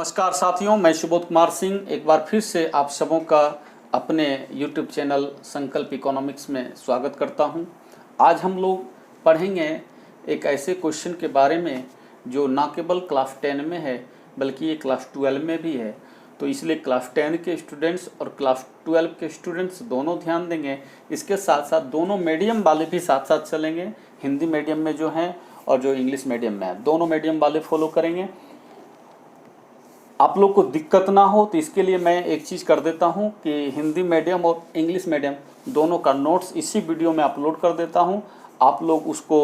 नमस्कार साथियों, मैं सुबोध कुमार सिंह एक बार फिर से आप सबों का अपने YouTube चैनल संकल्प इकोनॉमिक्स में स्वागत करता हूं। आज हम लोग पढ़ेंगे एक ऐसे क्वेश्चन के बारे में जो ना केवल क्लास 10 में है बल्कि ये क्लास 12 में भी है। तो इसलिए क्लास 10 के स्टूडेंट्स और क्लास 12 के स्टूडेंट्स दोनों ध्यान देंगे। इसके साथ साथ दोनों मीडियम वाले भी साथ साथ चलेंगे, हिंदी मीडियम में जो हैं और जो इंग्लिश मीडियम में है, दोनों मीडियम वाले फॉलो करेंगे। आप लोग को दिक्कत ना हो तो इसके लिए मैं एक चीज़ कर देता हूं कि हिंदी मीडियम और इंग्लिश मीडियम दोनों का नोट्स इसी वीडियो में अपलोड कर देता हूं। आप लोग उसको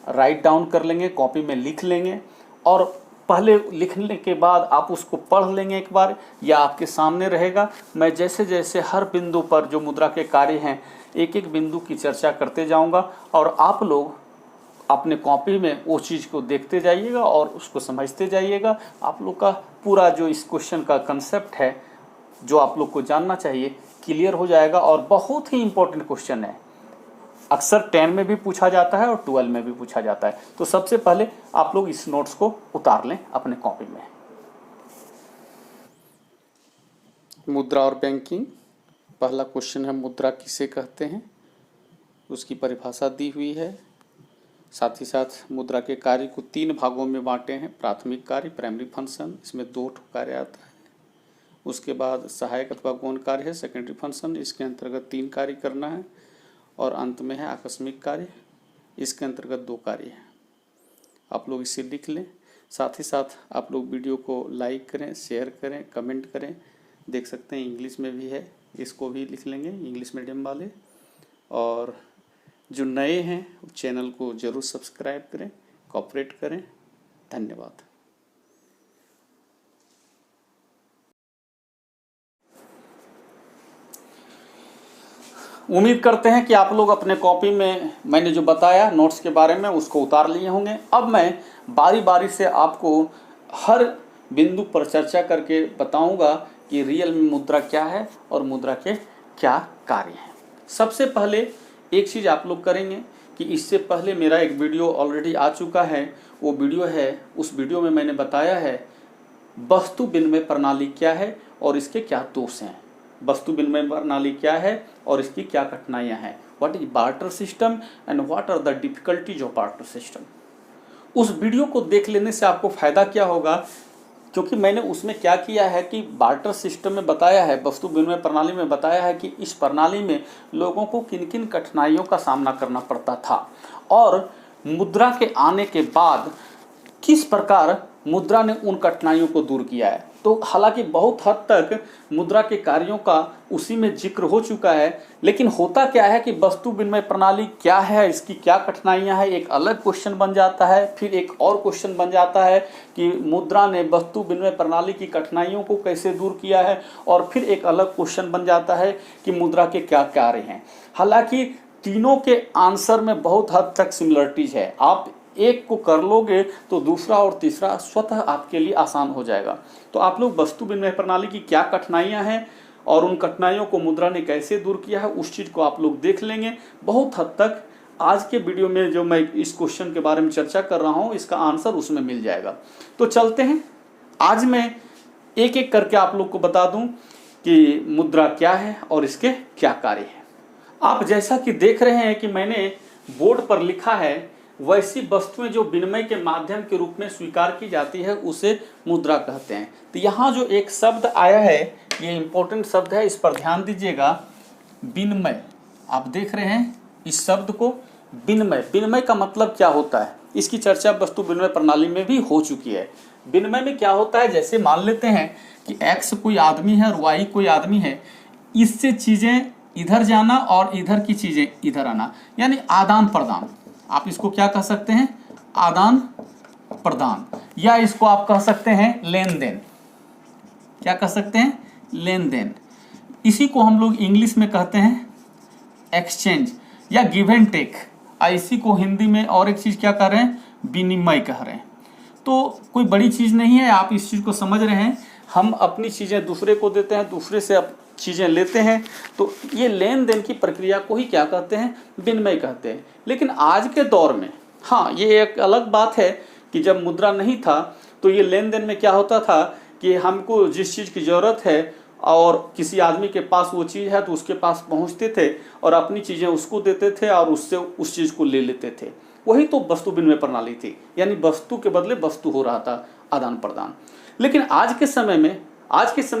राइट डाउन कर लेंगे, कॉपी में लिख लेंगे और पहले लिखने के बाद आप उसको पढ़ लेंगे एक बार, या आपके सामने रहेगा। मैं जैसे जैसे हर बिंदु पर जो मुद्रा के कार्य हैं एक एक बिंदु की चर्चा करते जाऊँगा और आप लोग अपने कॉपी में वो चीज़ को देखते जाइएगा और उसको समझते जाइएगा। आप लोग का पूरा जो इस क्वेश्चन का कंसेप्ट है जो आप लोग को जानना चाहिए क्लियर हो जाएगा। और बहुत ही इम्पोर्टेंट क्वेश्चन है, अक्सर 10 में भी पूछा जाता है और 12 में भी पूछा जाता है। तो सबसे पहले आप लोग इस नोट्स को उतार लें अपने कॉपी में। मुद्रा और बैंकिंग, पहला क्वेश्चन है मुद्रा किसे कहते हैं, उसकी परिभाषा दी हुई है। साथ ही साथ मुद्रा के कार्य को 3 भागों में बांटे हैं, प्राथमिक कार्य, प्राइमरी फंक्शन, इसमें 2 कार्य आता है। उसके बाद सहायक अथवा गौण कार्य है, सेकेंडरी फंक्शन, इसके अंतर्गत 3 कार्य करना है। और अंत में है आकस्मिक कार्य, इसके अंतर्गत 2 कार्य है। आप लोग इसे लिख लें। साथ ही साथ आप लोग वीडियो को लाइक करें, शेयर करें, कमेंट करें। देख सकते हैं इंग्लिश में भी है, इसको भी लिख लेंगे इंग्लिश मीडियम वाले। और जो नए हैं चैनल को जरूर सब्सक्राइब करें, कोऑपरेट करें। धन्यवाद। उम्मीद करते हैं कि आप लोग अपने कॉपी में मैंने जो बताया नोट्स के बारे में उसको उतार लिए होंगे। अब मैं बारी बारी से आपको हर बिंदु पर चर्चा करके बताऊंगा कि रियल में मुद्रा क्या है और मुद्रा के क्या कार्य हैं। सबसे पहले एक चीज़ आप लोग करेंगे कि इससे पहले मेरा एक वीडियो ऑलरेडी आ चुका है। वो वीडियो है, उस वीडियो में मैंने बताया है वस्तु विनिमय प्रणाली क्या है और इसके क्या दोष हैं। वस्तु विनिमय प्रणाली क्या है और इसकी क्या कठिनाइयाँ हैं। What is barter system and what are the difficulties of barter system. उस वीडियो को देख लेने से आपको फायदा क्या होगा, क्योंकि मैंने उसमें क्या किया है कि बार्टर सिस्टम में बताया है, वस्तु विनिमय प्रणाली में बताया है कि इस प्रणाली में लोगों को किन किन कठिनाइयों का सामना करना पड़ता था और मुद्रा के आने के बाद किस प्रकार मुद्रा ने उन कठिनाइयों को दूर किया है। तो हालांकि बहुत हद तक मुद्रा के कार्यों का उसी में जिक्र हो चुका है, लेकिन होता क्या है कि वस्तु विनिमय प्रणाली क्या है, इसकी क्या कठिनाइयां हैं, एक अलग क्वेश्चन बन जाता है। फिर एक और क्वेश्चन बन जाता है कि मुद्रा ने वस्तु विनिमय प्रणाली की कठिनाइयों को कैसे दूर किया है, और फिर एक अलग क्वेश्चन बन जाता है कि मुद्रा के क्या कार्य हैं। हालांकि तीनों के आंसर में बहुत हद तक सिमिलरिटीज है। आप एक को कर लोगे तो दूसरा और तीसरा स्वतः आपके लिए आसान हो जाएगा। तो आप लोग वस्तु विनिमय प्रणाली की क्या कठिनाइयां हैं और उन कठिनाइयों को मुद्रा ने कैसे दूर किया है उस चीज़ को आप लोग देख लेंगे। बहुत हद तक आज के वीडियो में जो मैं इस क्वेश्चन के बारे में चर्चा कर रहा हूं इसका आंसर उसमें मिल जाएगा। तो चलते हैं, आज मैं एक एक करके आप लोग को बता दूं कि मुद्रा क्या है और इसके क्या कार्य है। आप जैसा कि देख रहे हैं कि मैंने बोर्ड पर लिखा है, वैसी वस्तुएं जो विनिमय के माध्यम के रूप में स्वीकार की जाती है उसे मुद्रा कहते हैं। तो यहाँ जो एक शब्द आया है ये इंपॉर्टेंट शब्द है, इस पर ध्यान दीजिएगा। विनिमय, आप देख रहे हैं इस शब्द को, विनिमय। विनिमय का मतलब क्या होता है, इसकी चर्चा वस्तु विनिमय प्रणाली में भी हो चुकी है। विनिमय में क्या होता है, जैसे मान लेते हैं कि एक्स कोई आदमी है और वाई कोई आदमी है, इससे चीजें इधर जाना और इधर की चीजें इधर आना, यानी आदान प्रदान। आप इसको क्या कह सकते हैं, आदान प्रदान, या इसको आप कह सकते हैं लेन देन। क्या कह सकते हैं, लेन देन। इसी को हम लोग इंग्लिश में कहते हैं एक्सचेंज या गिव एंड टेक। इसी को हिंदी में और एक चीज क्या कह रहे हैं, विनिमय कह रहे हैं। तो कोई बड़ी चीज नहीं है, आप इस चीज को समझ रहे हैं। हम अपनी चीजें दूसरे को देते हैं, दूसरे से चीज़ें लेते हैं, तो ये लेन देन की प्रक्रिया को ही क्या कहते हैं, विनिमय कहते हैं। लेकिन आज के दौर में, हाँ, ये एक अलग बात है कि जब मुद्रा नहीं था तो ये लेन देन में क्या होता था कि हमको जिस चीज़ की ज़रूरत है और किसी आदमी के पास वो चीज़ है तो उसके पास पहुंचते थे और अपनी चीज़ें उसको देते थे और उससे उस चीज़ को ले लेते थे। वही तो वस्तु विनिमय प्रणाली थी, यानी वस्तु के बदले वस्तु हो रहा था, आदान प्रदान। लेकिन आज के समय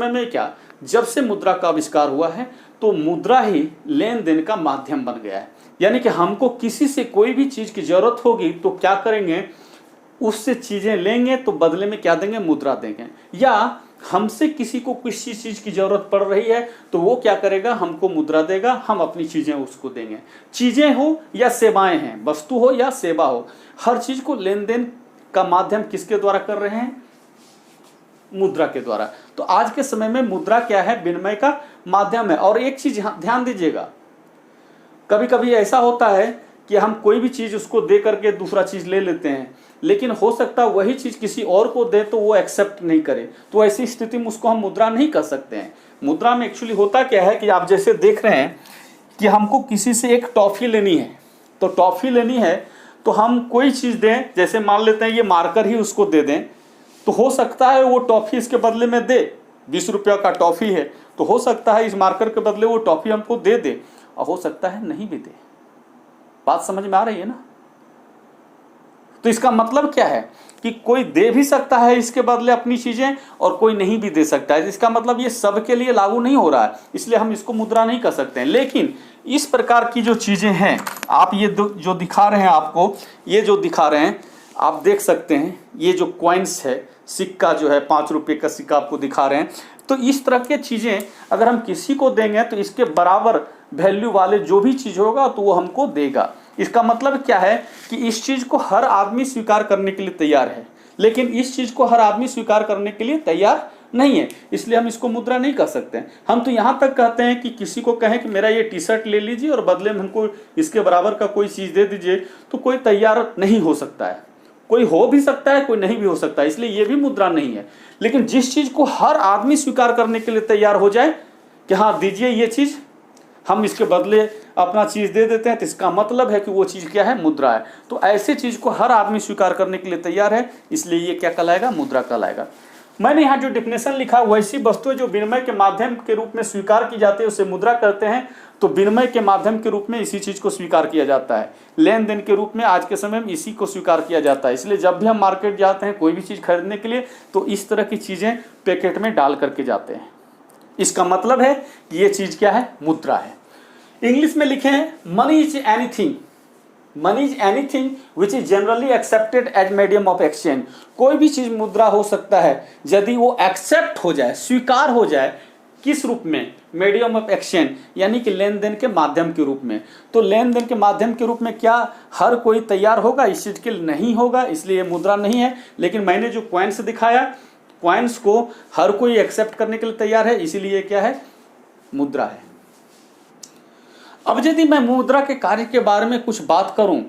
में क्या, जब से मुद्रा का आविष्कार हुआ है तो मुद्रा ही लेन देन का माध्यम बन गया है। यानी कि हमको किसी से कोई भी चीज़ की जरूरत होगी तो क्या करेंगे, उससे चीज़ें लेंगे तो बदले में क्या देंगे, मुद्रा देंगे। या हमसे किसी को किसी चीज़ की जरूरत पड़ रही है तो वो क्या करेगा, हमको मुद्रा देगा, हम अपनी चीज़ें उसको देंगे। चीज़ें हो या सेवाएं हैं, वस्तु हो या सेवा हो, हर चीज़ को लेन देन का माध्यम किसके द्वारा कर रहे हैं, मुद्रा के द्वारा। तो आज के समय में मुद्रा क्या है, विनिमय का माध्यम है। और एक चीज ध्यान दीजिएगा, कभी कभी ऐसा होता है कि हम कोई भी चीज उसको दे करके दूसरा चीज ले लेते हैं, लेकिन हो सकता है वही चीज किसी और को दे तो वो एक्सेप्ट नहीं करे, तो ऐसी स्थिति में उसको हम मुद्रा नहीं कर सकते हैं। मुद्रा में एक्चुअली होता क्या है कि आप जैसे देख रहे हैं कि हमको किसी से एक टॉफी लेनी है, तो टॉफी लेनी है तो हम कोई चीज दें, जैसे मान लेते हैं ये मार्कर ही उसको दे दें, तो हो सकता है वो टॉफी इसके बदले में दे। 20 रुपया का टॉफी है तो हो सकता है इस मार्कर के बदले वो टॉफी हमको दे दे, और हो सकता है नहीं भी दे। बात समझ में आ रही है ना? तो इसका मतलब क्या है कि कोई दे भी सकता है इसके बदले अपनी चीजें और कोई नहीं भी दे सकता है। इसका मतलब ये सबके लिए लागू नहीं हो रहा है, इसलिए हम इसको मुद्रा नहीं कर सकते हैं। लेकिन इस प्रकार की जो चीजें हैं, आप ये जो दिखा रहे हैं आपको, ये जो दिखा रहे हैं आप देख सकते हैं, ये जो कॉइन्स है, सिक्का जो है 5 रुपये का सिक्का आपको दिखा रहे हैं। तो इस तरह की चीज़ें अगर हम किसी को देंगे तो इसके बराबर वैल्यू वाले जो भी चीज़ होगा तो वो हमको देगा। इसका मतलब क्या है कि इस चीज़ को हर आदमी स्वीकार करने के लिए तैयार है, लेकिन इस चीज़ को हर आदमी स्वीकार करने के लिए तैयार नहीं है, इसलिए हम इसको मुद्रा नहीं कर सकते हैं। हम तो यहाँ तक कहते हैं कि किसी को कहें कि मेरा ये टी शर्ट ले लीजिए और बदले में हमको इसके बराबर का कोई चीज़ दे दीजिए, तो कोई तैयार नहीं हो सकता है। कोई हो भी सकता है, कोई नहीं भी हो सकता है, इसलिए ये भी मुद्रा नहीं है। लेकिन जिस चीज़ को हर आदमी स्वीकार करने के लिए तैयार हो जाए कि हाँ दीजिए ये चीज़, हम इसके बदले अपना चीज़ दे देते हैं, तो इसका मतलब है कि वो चीज़ क्या है, मुद्रा है। तो ऐसे चीज़ को हर आदमी स्वीकार करने के लिए तैयार है, इसलिए ये क्या कहलाएगा, मुद्रा कहलाएगा। मैंने यहाँ जो डिफिनेशन लिखा, वैसी वस्तुएं जो विनिमय के माध्यम के रूप में स्वीकार की जाती है उसे मुद्रा कहते हैं। तो विनिमय के माध्यम के रूप में इसी चीज़ को स्वीकार किया जाता है, लेन देन के रूप में आज के समय में इसी को स्वीकार किया जाता है। इसलिए जब भी हम मार्केट जाते हैं कोई भी चीज़ खरीदने के लिए तो इस तरह की चीज़ें पैकेट में डाल करके जाते हैं। इसका मतलब है कि ये चीज़ क्या है, मुद्रा है। इंग्लिश में लिखे हैं money is anything, money is anything which is generally accepted as medium of exchange. कोई भी चीज मुद्रा हो सकता है यदि वो एक्सेप्ट हो जाए, स्वीकार हो जाए, किस रूप में, मीडियम ऑफ एक्सचेंज, यानी कि लेन देन के माध्यम के रूप में। तो लेन देन के माध्यम के रूप में क्या हर कोई तैयार होगा इस चीज के लिए, नहीं होगा, इसलिए मुद्रा नहीं है। लेकिन मैंने जो कॉइन्स दिखाया, कॉइन्स को हर कोई एक्सेप्ट करने के लिए तैयार है, इसीलिए क्या है, मुद्रा है। अब यदि मैं मुद्रा के कार्य के बारे में कुछ बात करूं,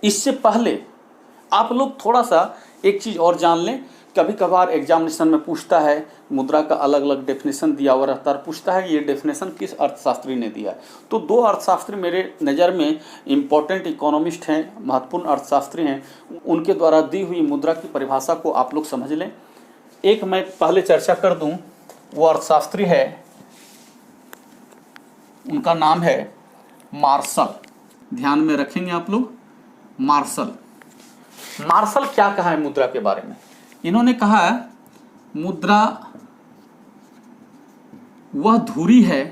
इससे पहले आप लोग थोड़ा सा एक चीज और जान लें। कभी कभार एग्जामिनेशन में पूछता है, मुद्रा का अलग अलग डेफिनेशन दिया हुआ रहता है, पूछता है कि ये डेफिनेशन किस अर्थशास्त्री ने दिया है। तो 2 अर्थशास्त्री मेरे नज़र में इम्पोर्टेंट इकोनॉमिस्ट हैं, महत्वपूर्ण अर्थशास्त्री हैं, उनके द्वारा दी हुई मुद्रा की परिभाषा को आप लोग समझ लें। एक मैं पहले चर्चा कर दूं, वो अर्थशास्त्री है, उनका नाम है मार्शल। ध्यान में रखेंगे आप लोग, मार्शल। मार्शल क्या कहा है मुद्रा के बारे में? इन्होंने कहा है मुद्रा वह धुरी है,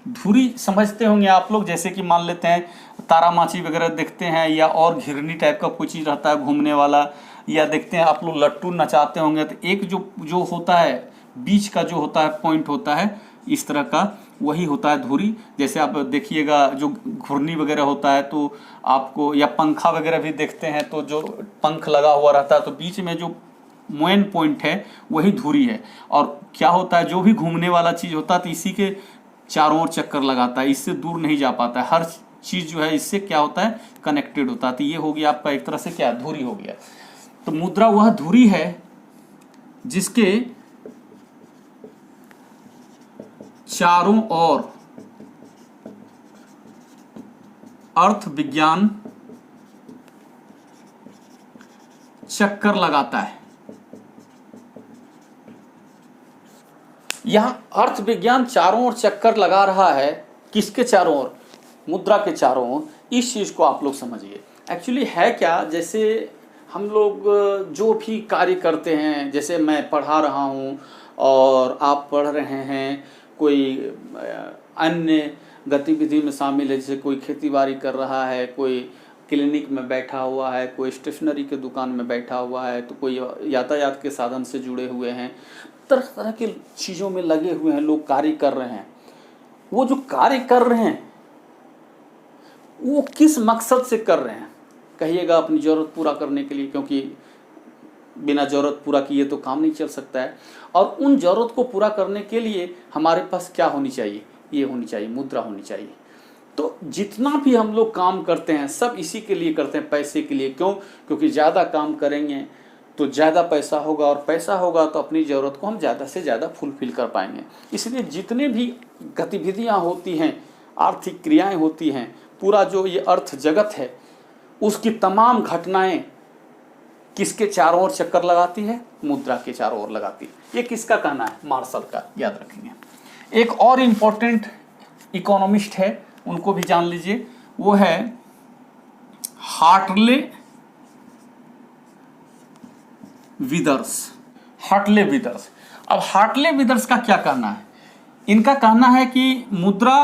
धुरी समझते होंगे आप लोग, जैसे कि मान लेते हैं तारामाची वगैरह देखते हैं, या और घिरनी टाइप का कुछ चीज रहता है घूमने वाला, या देखते हैं आप लोग लट्टू नचाते होंगे, तो एक जो होता है बीच का जो होता है पॉइंट होता है इस तरह का, वही होता है धुरी। जैसे आप देखिएगा जो घुर्नी वगैरह होता है तो आपको, या पंखा वगैरह भी देखते हैं तो जो पंख लगा हुआ रहता है तो बीच में जो मेन पॉइंट है वही धुरी है। और क्या होता है, जो भी घूमने वाला चीज होता है तो इसी के चारों ओर चक्कर लगाता है, इससे दूर नहीं जा पाता है। हर चीज जो है इससे क्या होता है, कनेक्टेड होता है। तो ये हो गया आपका एक तरह से क्या, धुरी हो गया। तो मुद्रा वह धुरी है जिसके चारों ओर अर्थ विज्ञान चक्कर लगाता है। यहां अर्थ विज्ञान चारों ओर चक्कर लगा रहा है। किसके चारों ओर? मुद्रा के चारों ओर। इस चीज को आप लोग समझिए। एक्चुअली है क्या, जैसे हम लोग जो भी कार्य करते हैं, जैसे मैं पढ़ा रहा हूँ और आप पढ़ रहे हैं, कोई अन्य गतिविधि में शामिल है, जैसे कोई खेतीबाड़ी कर रहा है, कोई क्लिनिक में बैठा हुआ है, कोई स्टेशनरी के दुकान में बैठा हुआ है, तो कोई यातायात के साधन से जुड़े हुए हैं, तरह तरह की चीज़ों में लगे हुए हैं, लोग कार्य कर रहे हैं। वो जो कार्य कर रहे हैं वो किस मकसद से कर रहे हैं? कहिएगा अपनी ज़रूरत पूरा करने के लिए, क्योंकि बिना ज़रूरत पूरा किए तो काम नहीं चल सकता है। और उन ज़रूरत को पूरा करने के लिए हमारे पास क्या होनी चाहिए? ये होनी चाहिए, मुद्रा होनी चाहिए। तो जितना भी हम लोग काम करते हैं सब इसी के लिए करते हैं, पैसे के लिए। क्यों? क्योंकि ज़्यादा काम करेंगे तो ज़्यादा पैसा होगा, और पैसा होगा तो अपनी ज़रूरत को हम ज़्यादा से ज़्यादा फुलफिल कर पाएंगे। इसलिए जितने भी गतिविधियाँ होती हैं, आर्थिक क्रियाएं होती हैं, पूरा जो ये अर्थ जगत है, उसकी तमाम घटनाएं किसके चारों ओर चक्कर लगाती है? मुद्रा के चारों ओर लगाती है। ये किसका कहना है? मार्शल का, याद रखेंगे। एक और इम्पोर्टेंट इकोनॉमिस्ट है, उनको भी जान लीजिए, वो है हार्टले विदर्स। Hartley withers. अब हार्टले विदर्स का क्या कहना है? इनका कहना है कि मुद्रा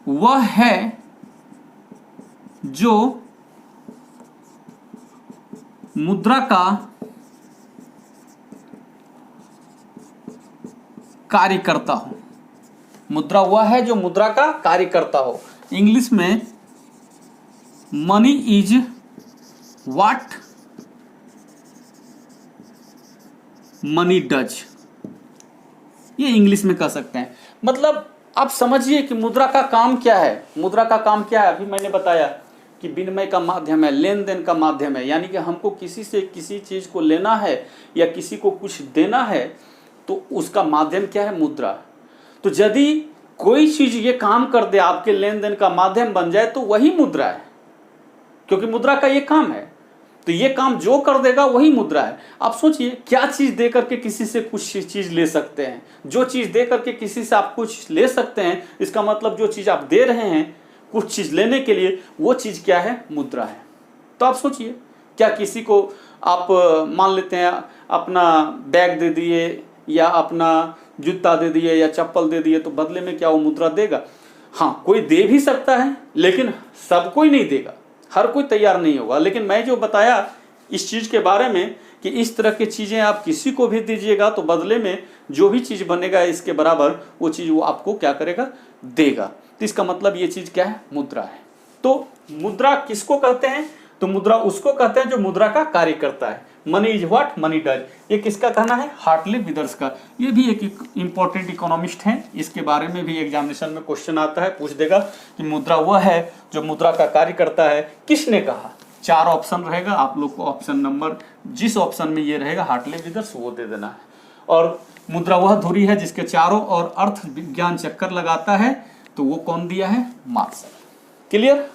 वह है जो मुद्रा का कार्य करता हो। मुद्रा वह है जो मुद्रा का कार्य करता हो। इंग्लिश में money is what money does, ये इंग्लिश में कह सकते हैं। मतलब आप समझिए कि मुद्रा का काम क्या है। मुद्रा का काम क्या है? अभी मैंने बताया कि विनिमय का माध्यम है, लेन देन का माध्यम है। यानी कि हमको किसी से किसी चीज को लेना है या किसी को कुछ देना है तो उसका माध्यम क्या है? मुद्रा। तो यदि कोई चीज ये काम कर दे, आपके लेन देन का माध्यम बन जाए, तो वही मुद्रा है, क्योंकि मुद्रा का ये काम है। तो ये काम जो कर देगा वही मुद्रा है। आप सोचिए, क्या चीज दे करके किसी से कुछ चीज ले सकते हैं? जो चीज दे करके किसी से आप कुछ ले सकते हैं, इसका मतलब जो चीज आप दे रहे हैं कुछ चीज लेने के लिए, वो चीज क्या है? मुद्रा है। तो आप सोचिए, क्या किसी को आप मान लेते हैं अपना बैग दे दिए या अपना जूता दे दिए या चप्पल दे दिए, तो बदले में क्या वो मुद्रा देगा? हाँ, कोई दे भी सकता है, लेकिन सब कोई नहीं देगा, हर कोई तैयार नहीं होगा। लेकिन मैं जो बताया इस चीज के बारे में कि इस तरह की चीजें आप किसी को भी दीजिएगा तो बदले में जो भी चीज बनेगा इसके बराबर वो चीज वो आपको क्या करेगा? देगा। तो इसका मतलब ये चीज क्या है? मुद्रा है। तो मुद्रा किसको कहते हैं? तो मुद्रा उसको कहते हैं जो मुद्रा का कार्य करता है। Money is what money does, ये किसका कहना है? हार्टले विदर्स का। ये भी एक इंपॉर्टेंट इकोनॉमिस्ट हैं, इसके बारे में भी एग्जामिनेशन में क्वेश्चन आता है, पूछ देगा कि मुद्रा वह है जो मुद्रा का कार्य करता है। किसने कहा? 4 ऑप्शन रहेगा, आप लोग को ऑप्शन नंबर जिस ऑप्शन में ये रहेगा हार्टले विदर्स वो दे देना है। और मुद्रा वह धुरी है जिसके चारों ओर अर्थ विज्ञान चक्कर लगाता है, तो वो कौन दिया है? मार्शल। क्लियर?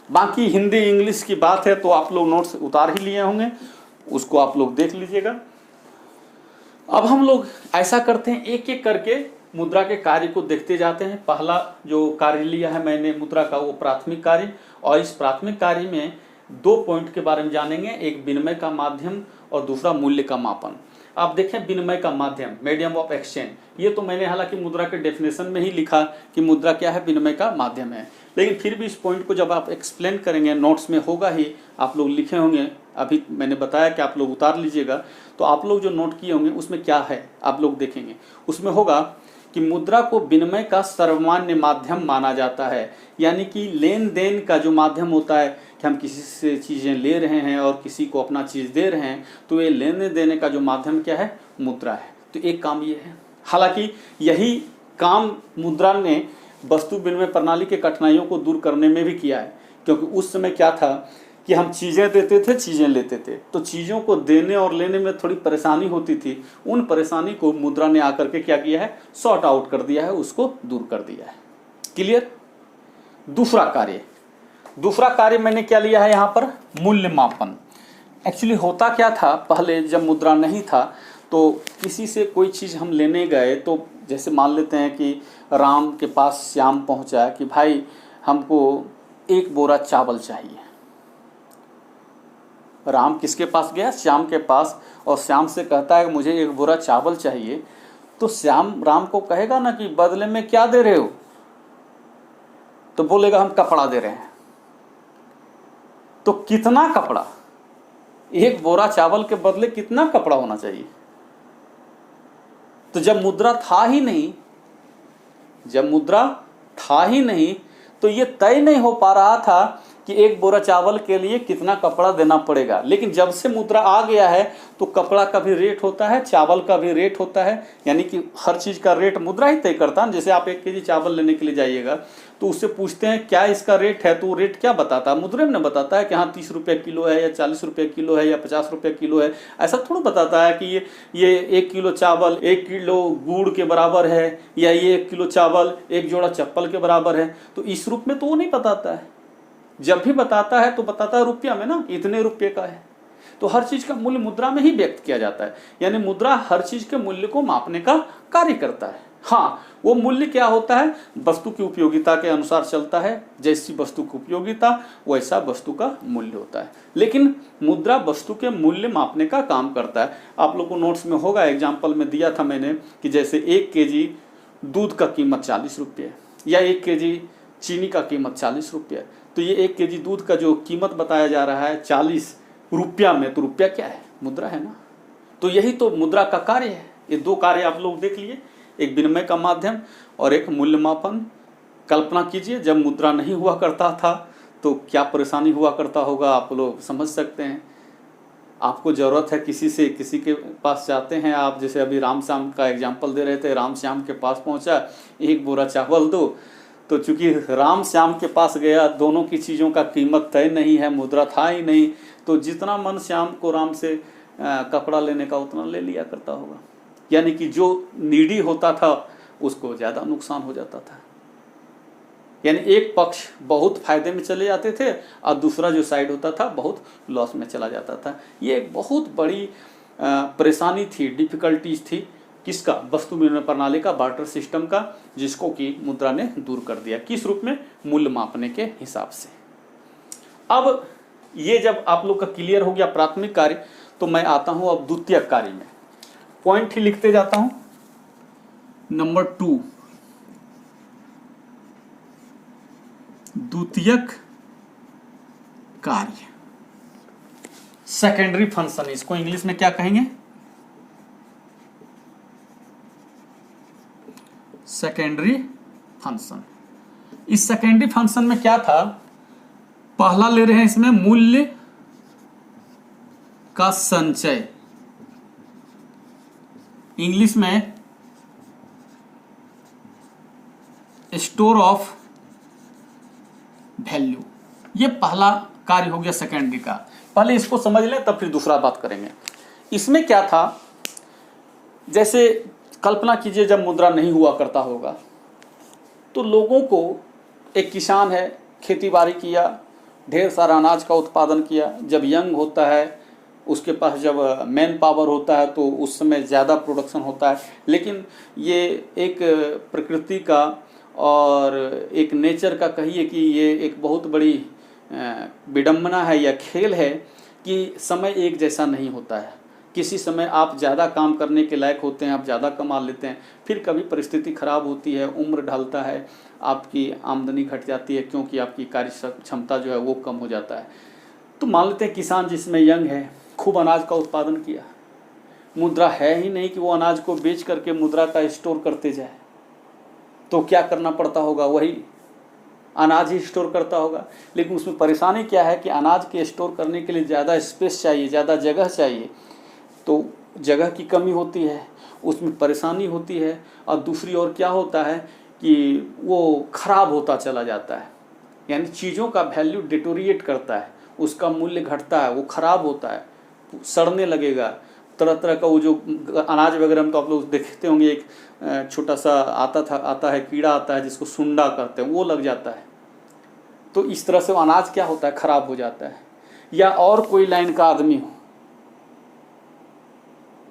बाकी हिंदी इंग्लिश की बात है तो आप लोग नोट्स उतार ही लिए होंगे, उसको आप लोग देख लीजिएगा। अब हम लोग ऐसा करते हैं, एक एक करके मुद्रा के कार्य को देखते जाते हैं। पहला जो कार्य लिया है मैंने मुद्रा का, वो प्राथमिक कार्य, और इस प्राथमिक कार्य में 2 पॉइंट के बारे में जानेंगे, एक विनिमय का माध्यम और दूसरा मूल्य का मापन। आप देखें, विनिमय का माध्यम, मीडियम ऑफ एक्सचेंज, ये तो मैंने हालांकि मुद्रा के डेफिनेशन में ही लिखा कि मुद्रा क्या है? विनिमय का माध्यम है। लेकिन फिर भी इस पॉइंट को जब आप एक्सप्लेन करेंगे, नोट्स में होगा ही, आप लोग लिखे होंगे, अभी मैंने बताया कि आप लोग उतार लीजिएगा, तो आप लोग जो नोट किए होंगे उसमें क्या है आप लोग देखेंगे। उसमें होगा कि मुद्रा को विनिमय का सर्वमान्य माध्यम माना जाता है। यानी कि लेन देन का जो माध्यम होता है कि हम किसी से चीज़ें ले रहे हैं और किसी को अपना चीज़ दे रहे हैं, तो ये लेने देने का जो माध्यम क्या है? मुद्रा है। तो एक काम ये है। हालांकि यही काम मुद्रा ने वस्तु विनिमय प्रणाली के कठिनाइयों को दूर करने में भी किया है, क्योंकि उस समय क्या था कि हम चीज़ें देते थे, चीज़ें लेते थे, तो चीज़ों को देने और लेने में थोड़ी परेशानी होती थी। उन परेशानी को मुद्रा ने आकर के क्या किया है? सॉर्ट आउट कर दिया है, उसको दूर कर दिया है। क्लियर? दूसरा कार्य, दूसरा कार्य मैंने क्या लिया है यहाँ पर, मूल्य मापन। एक्चुअली होता क्या था, पहले जब मुद्रा नहीं था तो किसी से कोई चीज़ हम लेने गए तो जैसे मान लेते हैं कि राम के पास श्याम पहुँचा कि भाई हमको 1 बोरा चावल चाहिए। राम किसके पास गया, श्याम के पास, और श्याम से कहता है कि मुझे 1 बोरा चावल चाहिए। तो श्याम राम को कहेगा ना कि बदले में क्या दे रहे हो, तो बोलेगा हम कपड़ा दे रहे हैं। तो कितना कपड़ा, 1 बोरा चावल के बदले कितना कपड़ा होना चाहिए। तो जब मुद्रा था ही नहीं, तो ये तय नहीं हो पा रहा था कि 1 बोरा चावल के लिए कितना कपड़ा देना पड़ेगा। लेकिन जब से मुद्रा आ गया है तो कपड़ा का भी रेट होता है, चावल का भी रेट होता है, यानी कि हर चीज़ का रेट मुद्रा ही तय करता है। जैसे आप 1 केजी चावल लेने के लिए जाइएगा तो उससे पूछते हैं क्या इसका रेट है, तो रेट क्या बताता है, मुद्रे में बताता है कि हाँ 30 रुपये किलो है या 40 रुपये किलो है या 50 रुपये किलो है। ऐसा थोड़ा बताता है कि ये 1 किलो चावल 1 किलो गुड़ के बराबर है, या ये 1 किलो चावल 1 जोड़ा चप्पल के बराबर है। तो इस रूप में तो वो नहीं बताता है। जब भी बताता है तो बताता है रुपया में ना, इतने रुपये का है। तो हर चीज़ का मूल्य मुद्रा में ही व्यक्त किया जाता है, यानी मुद्रा हर चीज़ के मूल्य को मापने का कार्य करता है। हाँ, वो मूल्य क्या होता है, वस्तु की उपयोगिता के अनुसार चलता है। जैसी वस्तु की उपयोगिता वैसा वस्तु का मूल्य होता है। लेकिन मुद्रा वस्तु के मूल्य मापने का काम करता है। आप लोग को नोट्स में होगा, एग्जाम्पल में दिया था मैंने कि जैसे 1 केजी दूध का कीमत 40 रुपये या 1 केजी चीनी का कीमत 40 रुपये। तो ये 1 केजी दूध का जो कीमत बताया जा रहा है 40 रुपया में, तो रुपया क्या है, मुद्रा है ना। तो यही तो मुद्रा का कार्य है। ये 2 कार्य आप लोग देख लिए, एक विनिमय का माध्यम और एक मूल्य मापन। कल्पना कीजिए जब मुद्रा नहीं हुआ करता था तो क्या परेशानी हुआ करता होगा, आप लोग समझ सकते हैं। आपको ज़रूरत है किसी के पास जाते हैं आप, जैसे अभी राम श्याम का एग्जाम्पल दे रहे थे, राम श्याम के पास पहुंचा 1 बोरा चावल दो। तो चूंकि राम श्याम के पास गया, दोनों की चीज़ों का कीमत तय नहीं है, मुद्रा था ही नहीं, तो जितना मन श्याम को राम से कपड़ा लेने का उतना ले लिया करता होगा। यानी कि जो नीडी होता था उसको ज़्यादा नुकसान हो जाता था। यानी एक पक्ष बहुत फायदे में चले जाते थे और दूसरा जो साइड होता था बहुत लॉस में चला जाता था। ये एक बहुत बड़ी परेशानी थी, डिफिकल्टीज थी। किसका, वस्तु विनिमय प्रणाली का, बार्टर सिस्टम का, जिसको कि मुद्रा ने दूर कर दिया। किस रूप में, मूल्य मापने के हिसाब से। अब ये जब आप लोग का क्लियर हो गया प्राथमिक कार्य, तो मैं आता हूं अब द्वितीयक कार्य में। पॉइंट ही लिखते जाता हूं। नंबर 2, द्वितीयक कार्य, सेकेंडरी फंक्शन। इसको इंग्लिश में क्या कहेंगे, सेकेंडरी फंक्शन। इस सेकेंडरी फंक्शन में क्या था, पहला ले रहे हैं इसमें मूल्य का संचय, इंग्लिश में स्टोर ऑफ वैल्यू। ये पहला कार्य हो गया सेकेंडरी का। पहले इसको समझ लें तब फिर दूसरा बात करेंगे। इसमें क्या था, जैसे कल्पना कीजिए जब मुद्रा नहीं हुआ करता होगा तो लोगों को, एक किसान है, खेती बाड़ी किया, ढेर सारा अनाज का उत्पादन किया। जब यंग होता है, उसके पास जब मैन पावर होता है तो उस समय ज़्यादा प्रोडक्शन होता है। लेकिन ये एक प्रकृति का और एक नेचर का कहिए कि ये एक बहुत बड़ी विडंबना है या खेल है कि समय एक जैसा नहीं होता है। किसी समय आप ज़्यादा काम करने के लायक होते हैं, आप ज़्यादा कमा लेते हैं, फिर कभी परिस्थिति खराब होती है, उम्र ढलता है, आपकी आमदनी घट जाती है क्योंकि आपकी कार्य क्षमता जो है वो कम हो जाता है। तो मान लेते हैं किसान जिसमें यंग है, खूब अनाज का उत्पादन किया, मुद्रा है ही नहीं कि वो अनाज को बेच करके मुद्रा का स्टोर करते जाए, तो क्या करना पड़ता होगा, वही अनाज ही स्टोर करता होगा। लेकिन उसमें परेशानी क्या है कि अनाज के स्टोर करने के लिए ज़्यादा स्पेस चाहिए, ज़्यादा जगह चाहिए, तो जगह की कमी होती है, उसमें परेशानी होती है। और दूसरी ओर क्या होता है कि वो ख़राब होता चला जाता है, यानी चीज़ों का वैल्यू डिटोरिएट करता है, उसका मूल्य घटता है, वो ख़राब होता है, सड़ने लगेगा। तरह तरह का वो जो अनाज वगैरह में तो आप लोग देखते होंगे, एक छोटा सा आता है कीड़ा आता है जिसको सुंडा कहते हैं, वो लग जाता है। तो इस तरह से वो अनाज क्या होता है, खराब हो जाता है। या और कोई लाइन का आदमी हो,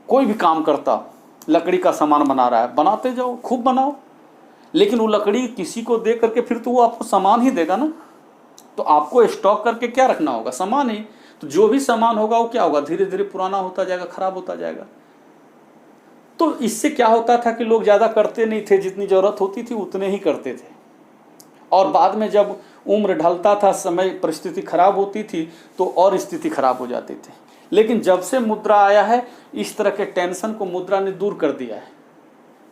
कोई भी काम करता हो, लकड़ी का सामान बना रहा है, बनाते जाओ, खूब बनाओ, लेकिन वो लकड़ी किसी को दे करके फिर तो वो आपको सामान ही देगा ना। तो आपको स्टॉक करके क्या रखना होगा, सामान ही। तो जो भी सामान होगा वो क्या होगा, धीरे धीरे पुराना होता जाएगा, खराब होता जाएगा। तो इससे क्या होता था कि लोग ज़्यादा करते नहीं थे, जितनी ज़रूरत होती थी उतने ही करते थे। और बाद में जब उम्र ढलता था, समय परिस्थिति खराब होती थी, तो और स्थिति खराब हो जाती थी। लेकिन जब से मुद्रा आया है, इस तरह के टेंशन को मुद्रा ने दूर कर दिया है।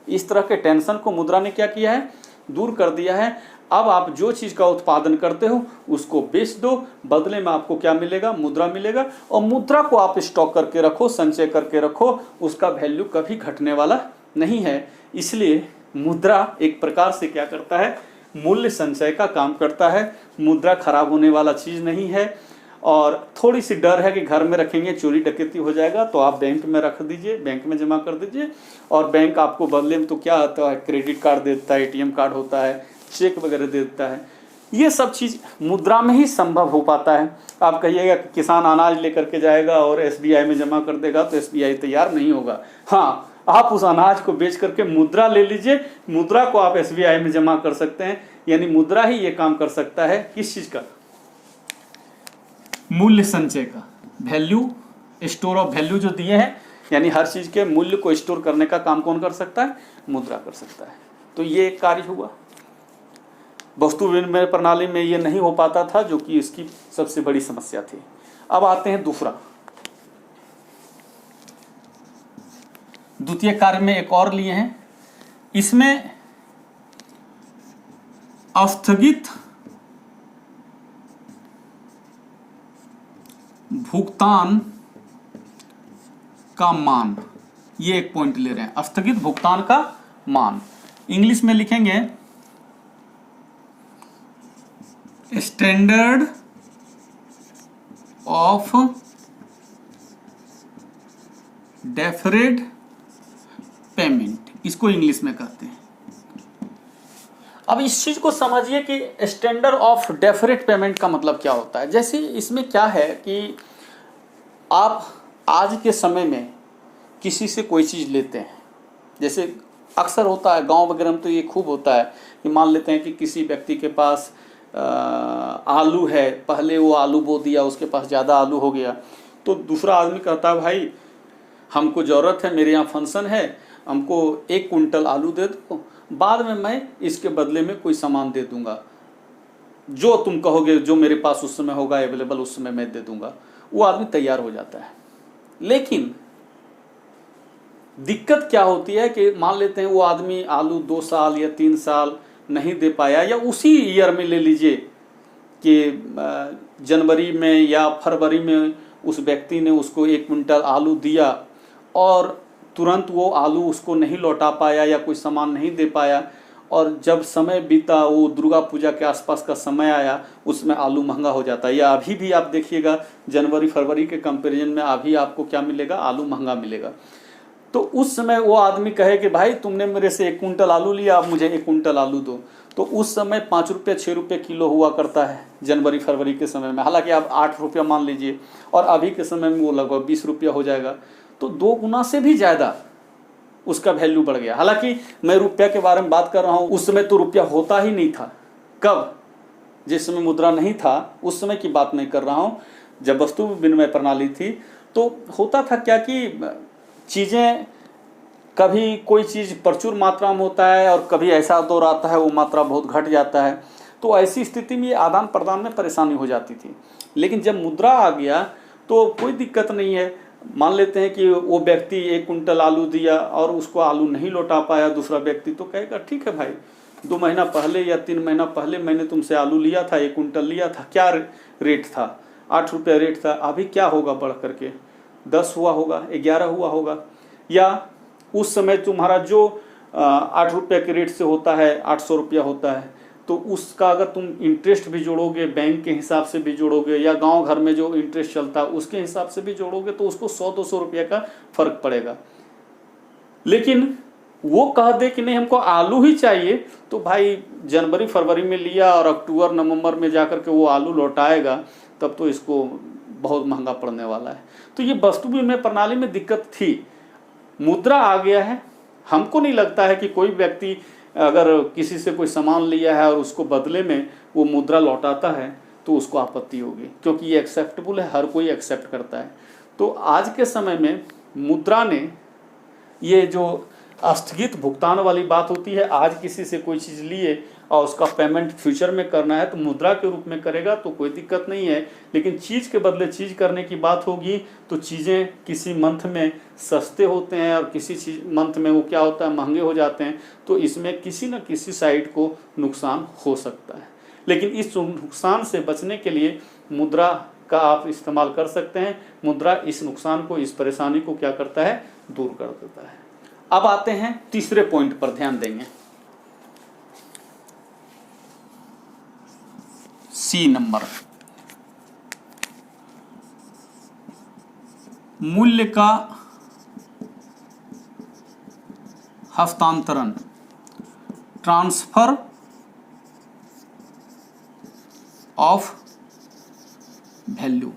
इस तरह के टेंशन को मुद्रा ने क्या किया है, दूर कर दिया है। अब आप जो चीज़ का उत्पादन करते हो उसको बेच दो, बदले में आपको क्या मिलेगा, मुद्रा मिलेगा। और मुद्रा को आप स्टॉक करके रखो, संचय करके रखो, उसका वैल्यू कभी घटने वाला नहीं है। इसलिए मुद्रा एक प्रकार से क्या करता है, मूल्य संचय का काम करता है। मुद्रा खराब होने वाला चीज़ नहीं है। और थोड़ी सी डर है कि घर में रखेंगे चोरी डकैती हो जाएगा, तो आप बैंक में रख दीजिए, बैंक में जमा कर दीजिए। और बैंक आपको बदले में तो क्या होता है, क्रेडिट कार्ड देता है, एटीएम कार्ड होता है, चेक वगैरह देता है। ये सब चीज़ मुद्रा में ही संभव हो पाता है। आप कहिएगा कि किसान अनाज लेकर के जाएगा और एसबीआई में जमा कर देगा, तो एसबीआई तैयार नहीं होगा। हाँ, आप उस अनाज को बेच करके मुद्रा ले लीजिए, मुद्रा को आप एसबीआई में जमा कर सकते हैं। यानी मुद्रा ही ये काम कर सकता है, किस चीज़ का, मूल्य संचय का। वैल्यू, स्टोर ऑफ वैल्यू जो दिए हैं, यानी हर चीज़ के मूल्य को स्टोर करने का काम कौन कर सकता है, मुद्रा कर सकता है। तो ये एक कार्य हुआ। वस्तु विनिमय प्रणाली में ये नहीं हो पाता था, जो कि इसकी सबसे बड़ी समस्या थी। अब आते हैं दूसरा, द्वितीय कार्य में एक और लिए हैं। इसमें अस्थगित भुगतान का मान, ये एक पॉइंट ले रहे हैं, स्थगित भुगतान का मान। इंग्लिश में लिखेंगे स्टैंडर्ड ऑफ डेफरेड पेमेंट, इसको इंग्लिश में कहते हैं। अब इस चीज को समझिए कि स्टैंडर्ड ऑफ डेफरेड पेमेंट का मतलब क्या होता है। जैसे इसमें क्या है कि आप आज के समय में किसी से कोई चीज़ लेते हैं, जैसे अक्सर होता है गांव वगैरह में, तो ये खूब होता है कि मान लेते हैं कि किसी व्यक्ति के पास आलू है, पहले वो आलू बो दिया, उसके पास ज़्यादा आलू हो गया, तो दूसरा आदमी कहता है भाई हमको ज़रूरत है, मेरे यहाँ फंक्शन है, हमको 1 कुंटल आलू दे दो, बाद में मैं इसके बदले में कोई सामान दे दूंगा, जो तुम कहोगे, जो मेरे पास उस समय होगा अवेलेबल, उस समय मैं दे दूंगा। वो आदमी तैयार हो जाता है। लेकिन दिक्कत क्या होती है कि मान लेते हैं वो आदमी आलू 2 साल या 3 साल नहीं दे पाया, या उसी ईयर में ले लीजिए कि जनवरी में या फरवरी में उस व्यक्ति ने उसको 1 कुंटल आलू दिया और तुरंत वो आलू उसको नहीं लौटा पाया या कोई सामान नहीं दे पाया, और जब समय बीता, वो दुर्गा पूजा के आसपास का समय आया, उसमें आलू महंगा हो जाता है। या अभी भी आप देखिएगा जनवरी फरवरी के कंपैरिजन में अभी आपको क्या मिलेगा, आलू महंगा मिलेगा। तो उस समय वो आदमी कहे कि भाई तुमने मेरे से 1 कुंटल आलू लिया, अब मुझे 1 कुंटल आलू दो, तो उस समय 5 रुपये 6 रुपये किलो हुआ करता है जनवरी फरवरी के समय में। हालांकि आप 8 रुपया मान लीजिए, और अभी के समय में वो लगभग 20 रुपया हो जाएगा। तो 2 गुना से भी ज़्यादा उसका वैल्यू बढ़ गया। हालांकि मैं रुपया के बारे में बात कर रहा हूँ, उस समय तो रुपया होता ही नहीं था। कब, जिस समय मुद्रा नहीं था उस समय की बात नहीं कर रहा हूँ, जब वस्तु विनिमय प्रणाली थी तो होता था क्या कि चीज़ें, कभी कोई चीज़ प्रचुर मात्रा में होता है और कभी ऐसा दौर आता है वो मात्रा बहुत घट जाता है। तो ऐसी स्थिति में ये आदान प्रदान में परेशानी हो जाती थी। लेकिन जब मुद्रा आ गया तो कोई दिक्कत नहीं है। मान लेते हैं कि वो व्यक्ति 1 कुंटल आलू दिया और उसको आलू नहीं लौटा पाया दूसरा व्यक्ति, तो कहेगा ठीक है भाई, 2 महीना पहले या 3 महीना पहले मैंने तुमसे आलू लिया था, 1 कुंटल लिया था, क्या रेट था, 8 रुपये रेट था, अभी क्या होगा बढ़ करके 10 हुआ होगा, 11 हुआ होगा। या उस समय तुम्हारा जो 8 रुपये के रेट से होता है 800 रुपया होता है, तो उसका अगर तुम इंटरेस्ट भी जोड़ोगे, बैंक के हिसाब से भी जोड़ोगे, या गांव घर में जो इंटरेस्ट चलता है उसके हिसाब से भी जोड़ोगे, तो उसको 100-200 रुपये का फर्क पड़ेगा। लेकिन वो कह दे कि नहीं हमको आलू ही चाहिए, तो भाई जनवरी फरवरी में लिया और अक्टूबर नवंबर में जाकर के वो आलू लौटाएगा, तब तो इसको बहुत महंगा पड़ने वाला है। तो ये वस्तु विनिमय प्रणाली में दिक्कत थी। मुद्रा आ गया है, हमको नहीं लगता है कि कोई व्यक्ति अगर किसी से कोई सामान लिया है और उसको बदले में वो मुद्रा लौटाता है तो उसको आपत्ति होगी, क्योंकि ये एक्सेप्टेबल है, हर कोई एक्सेप्ट करता है। तो आज के समय में मुद्रा ने ये जो स्थगित भुगतान वाली बात होती है, आज किसी से कोई चीज़ लिए और उसका पेमेंट फ्यूचर में करना है तो मुद्रा के रूप में करेगा तो कोई दिक्कत नहीं है, लेकिन चीज़ के बदले चीज़ करने की बात होगी तो चीज़ें किसी मंथ में सस्ते होते हैं और किसी मंथ में वो क्या होता है, महंगे हो जाते हैं। तो इसमें किसी न किसी साइड को नुकसान हो सकता है, लेकिन इस नुकसान से बचने के लिए मुद्रा का आप इस्तेमाल कर सकते हैं। मुद्रा इस नुकसान को, इस परेशानी को क्या करता है, दूर कर देता है। अब आते हैं तीसरे पॉइंट पर, ध्यान देंगे सी नंबर, मूल्य का हस्तांतरण, ट्रांसफर ऑफ वैल्यू।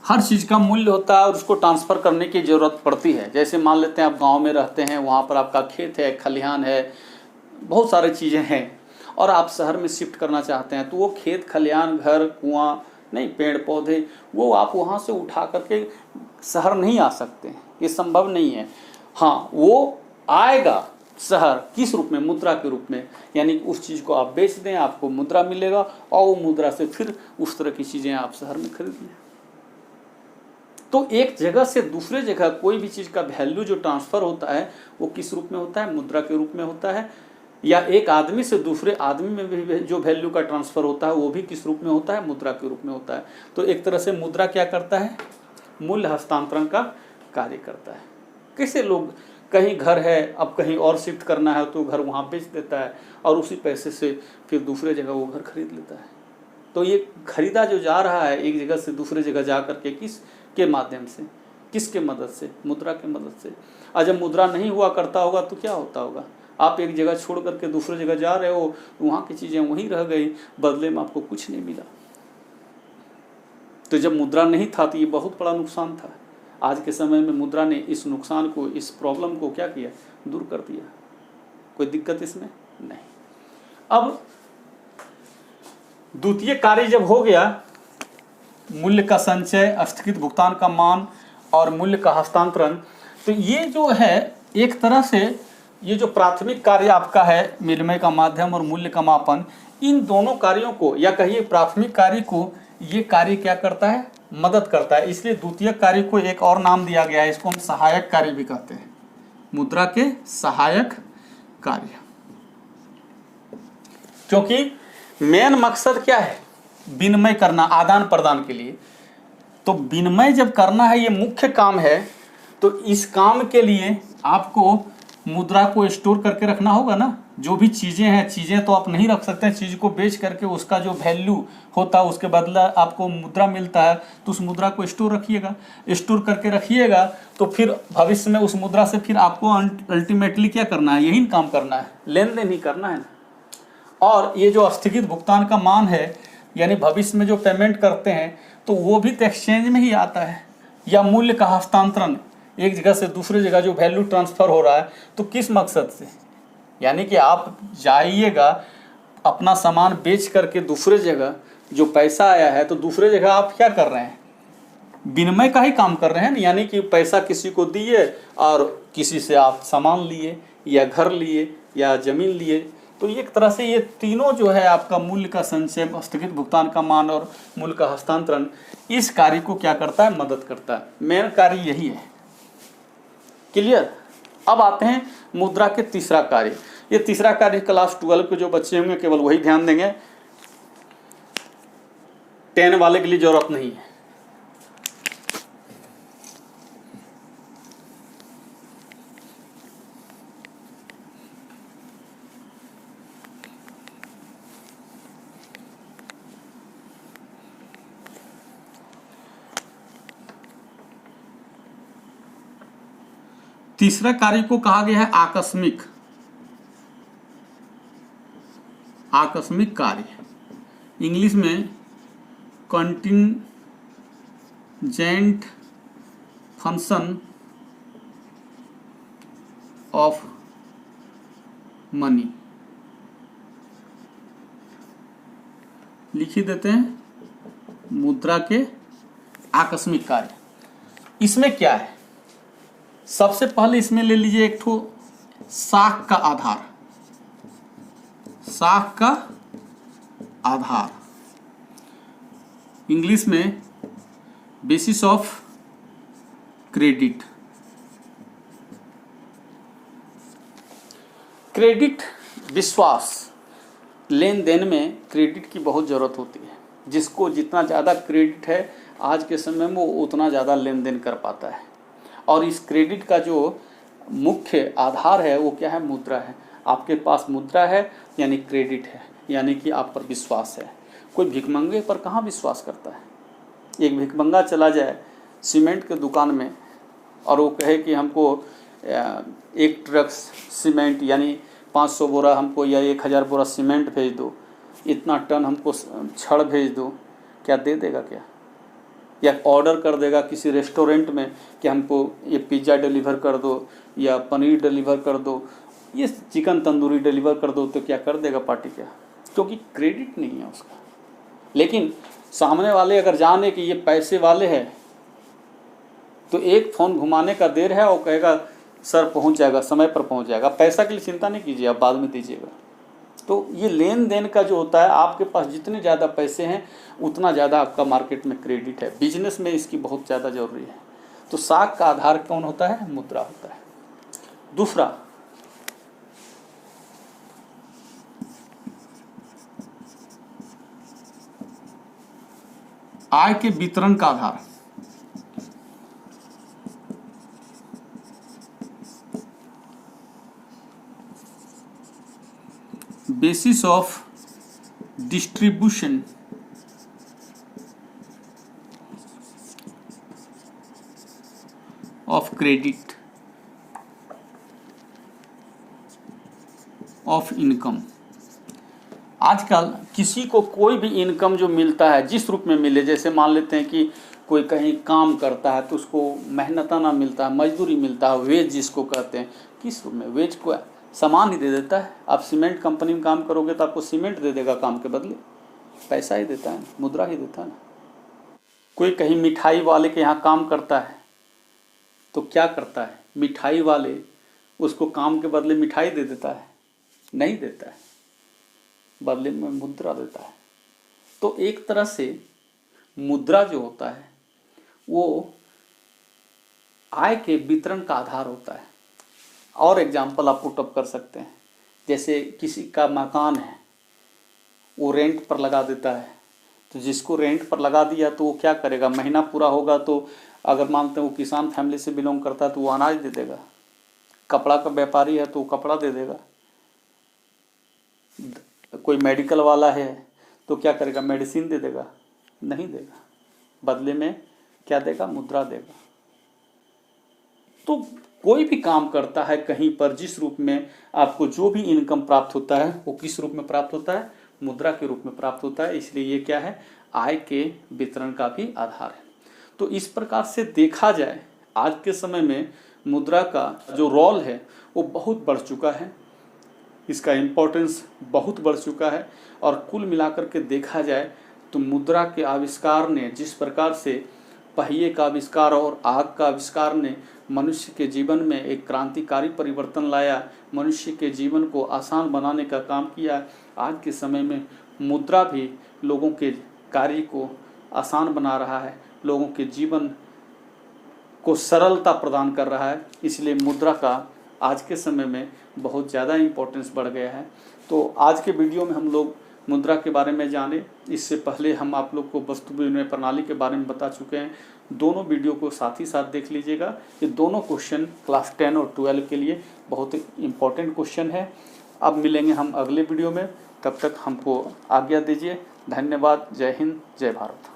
हर चीज़ का मूल्य होता है और उसको ट्रांसफ़र करने की ज़रूरत पड़ती है। जैसे मान लेते हैं आप गांव में रहते हैं, वहाँ पर आपका खेत है, खलिहान है, बहुत सारी चीज़ें हैं, और आप शहर में शिफ्ट करना चाहते हैं, तो वो खेत खलिहान, घर, कुआं नहीं, पेड़ पौधे, वो आप वहाँ से उठा करके शहर नहीं आ सकते, ये संभव नहीं है। हाँ, वो आएगा शहर किस रूप में, मुद्रा के रूप में, यानी उस चीज़ को आप बेच दें, आपको मुद्रा मिलेगा और वो मुद्रा से फिर उस तरह की चीज़ें आप शहर में खरीद लें। तो एक जगह से दूसरे जगह कोई भी चीज़ का वैल्यू जो ट्रांसफ़र होता है वो किस रूप में होता है, मुद्रा के रूप में होता है। या एक आदमी से दूसरे आदमी में भी जो वैल्यू का ट्रांसफ़र होता है वो भी किस रूप में होता है, मुद्रा के रूप में होता है। तो एक तरह से मुद्रा क्या करता है, मूल्य हस्तांतरण का कार्य करता है। कैसे लोग, कहीं घर है, अब कहीं और शिफ्ट करना है तो घर वहाँ बेच देता है और उसी पैसे से फिर दूसरे जगह वो घर खरीद लेता है। तो ये खरीदा जो जा रहा है एक जगह से दूसरे जगह जा करके किस के माध्यम से, किसके मदद से, मुद्रा के मदद से। और जब मुद्रा नहीं हुआ करता होगा तो क्या होता होगा, आप एक जगह छोड़ करके दूसरे जगह जा रहे हो, वहाँ की चीज़ें वहीं रह गई, बदले में आपको कुछ नहीं मिला। तो जब मुद्रा नहीं था तो ये बहुत बड़ा नुकसान था। आज के समय में मुद्रा ने इस नुकसान को, इस प्रॉब्लम को क्या किया, दूर कर दिया। कोई दिक्कत इसमें नहीं। अब द्वितीय कार्य जब हो गया, मूल्य का संचय, स्थगित भुगतान का मान और मूल्य का हस्तांतरण, तो ये जो है एक तरह से ये जो प्राथमिक कार्य आपका है, विनिमय का माध्यम और मूल्य का मापन, इन दोनों कार्यों को, या कहिए प्राथमिक कार्य को, ये कार्य क्या करता है, मदद करता है। इसलिए द्वितीय कार्य को एक और नाम दिया गया है, इसको हम सहायक कार्य भी कहते हैं, मुद्रा के सहायक कार्य। क्योंकि मेन मकसद क्या है, विनिमय करना, आदान प्रदान के लिए। तो विनिमय जब करना है, ये मुख्य काम है, तो इस काम के लिए आपको मुद्रा को स्टोर करके रखना होगा ना। जो भी चीज़ें हैं, चीज़ें तो आप नहीं रख सकते हैं, चीज़ को बेच करके उसका जो वैल्यू होता है उसके बदला आपको मुद्रा मिलता है, तो उस मुद्रा को स्टोर रखिएगा। स्टोर करके रखिएगा तो फिर भविष्य में उस मुद्रा से फिर आपको अल्टीमेटली क्या करना है, यही काम करना है, लेन देन ही करना है ना। और ये जो स्थगित भुगतान का मान है, यानी भविष्य में जो पेमेंट करते हैं, तो वो भी तो एक्सचेंज में ही आता है। या मूल्य का हस्तांतरण, एक जगह से दूसरे जगह जो वैल्यू ट्रांसफ़र हो रहा है, तो किस मकसद से, यानी कि आप जाइएगा अपना सामान बेच करके दूसरे जगह, जो पैसा आया है तो दूसरे जगह आप क्या कर रहे हैं, विनिमय का ही काम कर रहे हैं। यानी कि पैसा किसी को दिए और किसी से आप सामान लिए, या घर लिए, या ज़मीन लिए। तो एक तरह से ये तीनों जो है आपका मूल्य का संचय, स्थगित भुगतान का मान और मूल्य का हस्तांतरण, इस कार्य को क्या करता है, मदद करता है। मेन कार्य यही है। क्लियर। अब आते हैं मुद्रा के तीसरा कार्य। ये तीसरा कार्य क्लास 12 के जो बच्चे होंगे केवल वही ध्यान देंगे, 10 वाले के लिए जरूरत नहीं है। तीसरा कार्य को कहा गया है आकस्मिक, आकस्मिक कार्य, इंग्लिश में कंटिंजेंट फंक्शन ऑफ मनी। लिख ही देते हैं मुद्रा के आकस्मिक कार्य। इसमें क्या है, सबसे पहले इसमें ले लीजिए एक ठो साख का आधार, साख का आधार, इंग्लिश में बेसिस ऑफ क्रेडिट। क्रेडिट विश्वास, लेन देन में क्रेडिट की बहुत ज़रूरत होती है। जिसको जितना ज़्यादा क्रेडिट है आज के समय में वो उतना ज़्यादा लेन देन कर पाता है। और इस क्रेडिट का जो मुख्य आधार है वो क्या है, मुद्रा है। आपके पास मुद्रा है यानी क्रेडिट है, यानी कि आप पर विश्वास है। कोई भिखमंगे पर कहाँ विश्वास करता है। एक भिखमंगा चला जाए सीमेंट के दुकान में और वो कहे कि हमको एक ट्रक सीमेंट यानी 500 बोरा हमको या 1000 बोरा सीमेंट भेज दो, इतना टन हमको छड़ भेज दो, क्या दे देगा क्या? या ऑर्डर कर देगा किसी रेस्टोरेंट में कि हमको ये पिज़्ज़ा डिलीवर कर दो या पनीर डिलीवर कर दो, ये चिकन तंदूरी डिलीवर कर दो, तो क्या कर देगा पार्टी क्या? क्योंकि क्रेडिट नहीं है उसका। लेकिन सामने वाले अगर जाने कि ये पैसे वाले हैं तो एक फ़ोन घुमाने का देर है, वो कहेगा सर पहुंच जाएगा, समय पर पहुंच जाएगा, पैसा के लिए चिंता नहीं कीजिए, आप बाद में दीजिएगा। तो ये लेन देन का जो होता है, आपके पास जितने ज़्यादा पैसे हैं उतना ज़्यादा आपका मार्केट में क्रेडिट है। बिजनेस में इसकी बहुत ज़्यादा ज़रूरी है। तो साख का आधार कौन होता है? मुद्रा होता है। दूसरा, आय के वितरण का आधार, basis of distribution of credit of income. आजकल किसी को कोई भी इनकम जो मिलता है, जिस रूप में मिले, जैसे मान लेते हैं कि कोई कहीं काम करता है तो उसको मेहनताना मिलता है, मजदूरी मिलता है, वेज जिसको कहते हैं, किस रूप में? वेज को सामान ही दे देता है। आप सीमेंट कंपनी में काम करोगे तो आपको सीमेंट दे देगा काम के बदले, पैसा ही देता है, मुद्रा ही देता है ना। कोई कहीं मिठाई वाले के यहाँ काम करता है तो क्या करता है, मिठाई वाले उसको काम के बदले मिठाई दे देता है? नहीं देता है, बदले में मुद्रा देता है। तो एक तरह से मुद्रा जो होता है वो आय के वितरण का आधार होता है। और एग्जाम्पल आप पुट अप कर सकते हैं, जैसे किसी का मकान है, वो रेंट पर लगा देता है, तो जिसको रेंट पर लगा दिया तो वो क्या करेगा, महीना पूरा होगा तो अगर मानते हैं वो किसान फैमिली से बिलोंग करता है तो वो अनाज दे देगा। कपड़ा का व्यापारी है तो वो कपड़ा दे देगा। कोई मेडिकल वाला है तो क्या करेगा, मेडिसिन दे देगा? नहीं देगा, बदले में क्या देगा, मुद्रा देगा। तो कोई भी काम करता है कहीं पर, जिस रूप में आपको जो भी इनकम प्राप्त होता है वो किस रूप में प्राप्त होता है, मुद्रा के रूप में प्राप्त होता है। इसलिए ये क्या है, आय के वितरण का भी आधार है। तो इस प्रकार से देखा जाए आज के समय में मुद्रा का जो रोल है वो बहुत बढ़ चुका है, इसका इम्पोर्टेंस बहुत बढ़ चुका है। और कुल मिलाकर के देखा जाए तो मुद्रा के आविष्कार ने, जिस प्रकार से पहिए का आविष्कार और आग का आविष्कार ने मनुष्य के जीवन में एक क्रांतिकारी परिवर्तन लाया, मनुष्य के जीवन को आसान बनाने का काम किया, आज के समय में मुद्रा भी लोगों के कार्य को आसान बना रहा है, लोगों के जीवन को सरलता प्रदान कर रहा है। इसलिए मुद्रा का आज के समय में बहुत ज़्यादा इम्पोर्टेंस बढ़ गया है। तो आज के वीडियो में हम लोग मुद्रा के बारे में जाने, इससे पहले हम आप लोग को वस्तु विनिमय प्रणाली के बारे में बता चुके हैं। दोनों वीडियो को साथ ही साथ देख लीजिएगा। ये दोनों क्वेश्चन क्लास 10 और 12 के लिए बहुत इम्पोर्टेंट क्वेश्चन है। अब मिलेंगे हम अगले वीडियो में, तब तक हमको आज्ञा दीजिए। धन्यवाद। जय हिंद, जय भारत।